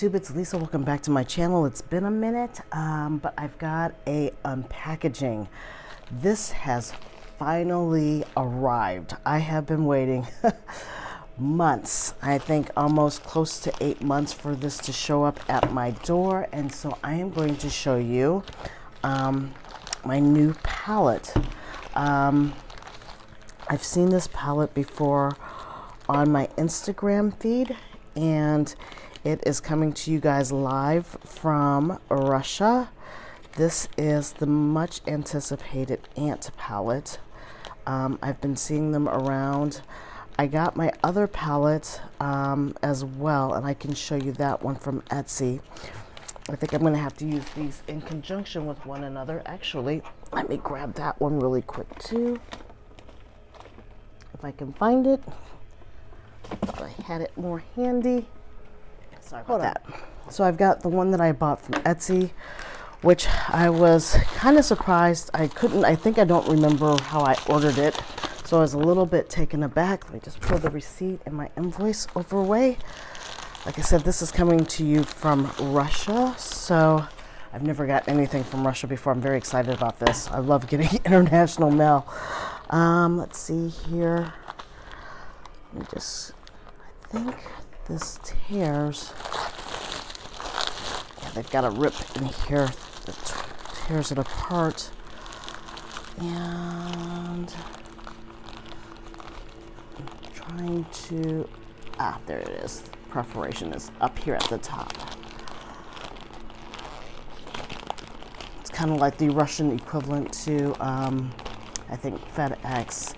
YouTube, it's Lisa. Welcome back to my channel. It's been a minute, but I've got a unpackaging. This has finally arrived. I have been waiting months, I think almost close to 8 months for this to show up at my door, and so I am going to show you my new palette. I've seen this palette before on my Instagram feed, and it is coming to you guys live from Russia. This is the much anticipated Ant palette. I've been seeing them around. I got my other palette as well, and I can show you that one from Etsy. I think I'm going to have to use these in conjunction with one another. Actually, let me grab that one really quick too, if I can find it. Thought I had it more handy. Sorry about that. So I've got the one that I bought from Etsy, which I was kind of surprised. I think I don't remember how I ordered it. So I was a little bit taken aback. Let me just pull the receipt and my invoice over away. Like I said, this is coming to you from Russia. So I've never gotten anything from Russia before. I'm very excited about this. I love getting international mail. Let's see here. Let me just, I think this tears. Yeah, they've got a rip in here that tears it apart. And I'm trying to, there it is. Perforation is up here at the top. It's kind of like the Russian equivalent to, I think, FedEx.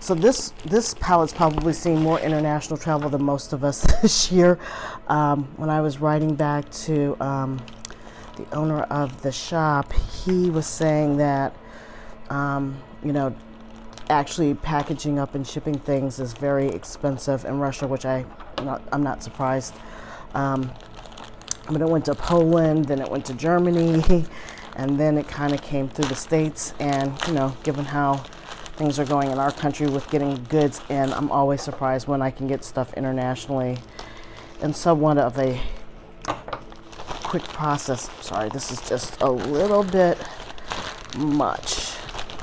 So this palette's probably seen more international travel than most of us this year. When I was writing back to the owner of the shop, he was saying that, you know, actually packaging up and shipping things is very expensive in Russia, which I'm not surprised. But it went to Poland, then it went to Germany, and then it kind of came through the States. And, you know, given how things are going in our country with getting goods in, I'm always surprised when I can get stuff internationally in somewhat of a quick process. Sorry, this is just a little bit much.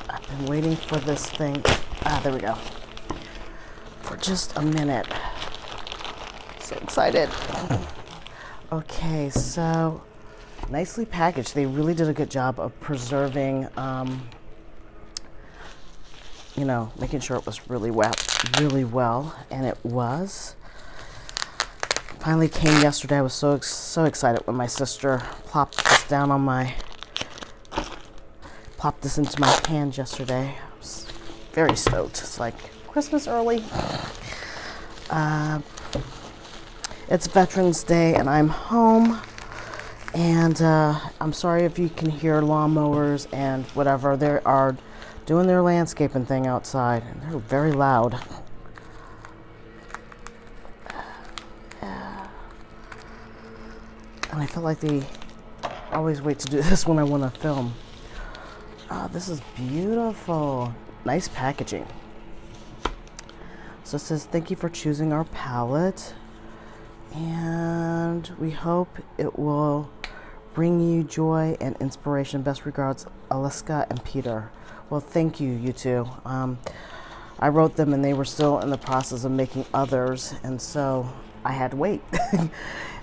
I've been waiting for this thing. There we go. For just a minute. So excited. Okay, so nicely packaged. They really did a good job of preserving, you know, making sure it was really wrapped really well, and it was. Finally came yesterday. I was so excited when my sister plopped this into my hand yesterday. I was very stoked. It's like Christmas early. It's Veterans Day and I'm home, and I'm sorry if you can hear lawnmowers and whatever. They are doing their landscaping thing outside, and they're very loud. And I feel like they always wait to do this when I want to film. This is beautiful. Nice packaging. So it says, thank you for choosing our palette, and we hope it will bring you joy and inspiration. Best regards, Aliska and Peter. Well, thank you, you two. I wrote them and they were still in the process of making others, and so I had to wait.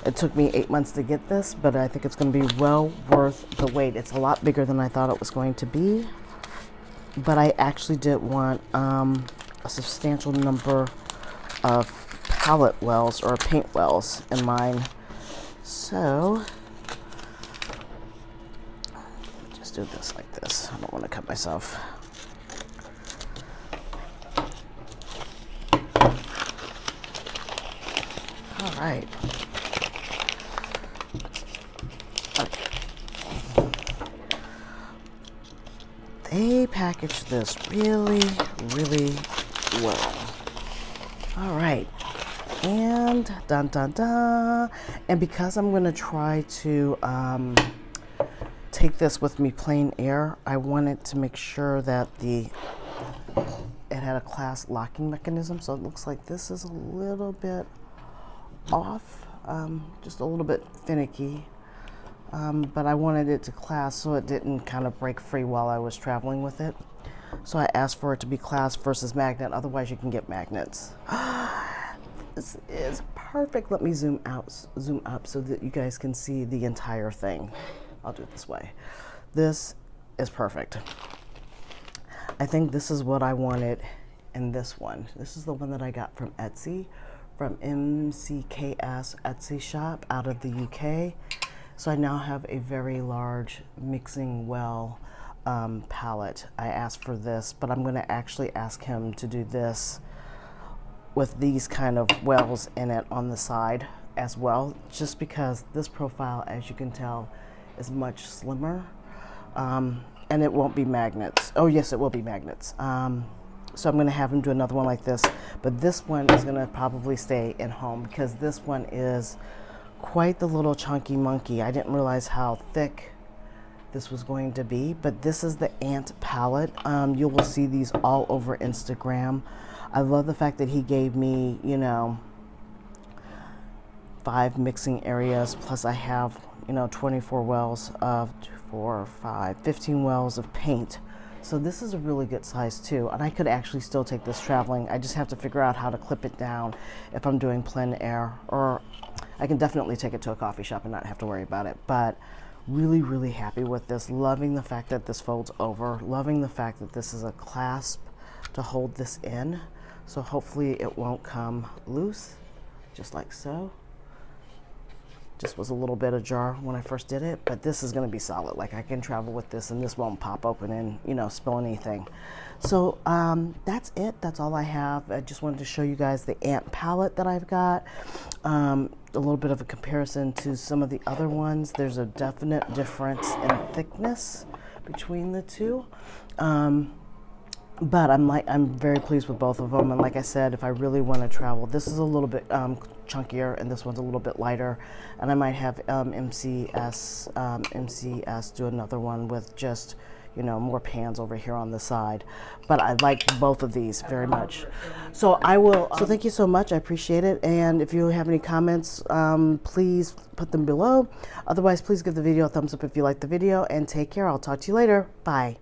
It took me 8 months to get this, but I think it's going to be well worth the wait. It's a lot bigger than I thought it was going to be, but I actually did want a substantial number of palette wells or paint wells in mine. So just do this like this. I don't want to cut myself. All right. They packaged this really, really well. All right. And dun dun dun. And because I'm going to try to take this with me plain air, I wanted to make sure that it had a class locking mechanism. So it looks like this is a little bit off. just a little bit finicky. But I wanted it to clasp so it didn't kind of break free while I was traveling with it. So I asked for it to be clasp versus magnet, otherwise you can get magnets. This is perfect. Let me zoom up so that you guys can see the entire thing. I'll do it this way. This is perfect. I think this is what I wanted in this one. This is the one that I got from Etsy, from MCKS Etsy shop out of the UK. So I now have a very large mixing well palette. I asked for this, but I'm gonna actually ask him to do this with these kind of wells in it on the side as well, just because this profile, as you can tell, is much slimmer. And it won't be magnets. Oh yes, it will be magnets. So I'm gonna have him do another one like this, but this one is gonna probably stay in home because this one is quite the little chunky monkey. I didn't realize how thick this was going to be, but this is the Ant palette. You will see these all over Instagram. I love the fact that he gave me, you know, 5 mixing areas, plus I have, you know, 24 wells of 4, 5, 15 wells of paint. So this is a really good size too, and I could actually still take this traveling. I just have to figure out how to clip it down if I'm doing plein air, or I can definitely take it to a coffee shop and not have to worry about it. But really, really happy with this. Loving the fact that this folds over. Loving the fact that this is a clasp to hold this in. So hopefully it won't come loose, just like so. Just was a little bit ajar when I first did it, but this is gonna be solid. Like I can travel with this and this won't pop open and, you know, spill anything. So that's it, that's all I have. I just wanted to show you guys the Ant palette that I've got. A little bit of a comparison to some of the other ones. There's a definite difference in thickness between the two. But I'm very pleased with both of them. And like I said, if I really want to travel, this is a little bit chunkier and this one's a little bit lighter. And I might have MCS do another one with just, you know, more pans over here on the side. But I like both of these very much. So I will, so thank you so much. I appreciate it. And if you have any comments, please put them below. Otherwise, please give the video a thumbs up if you like the video, and take care. I'll talk to you later. Bye.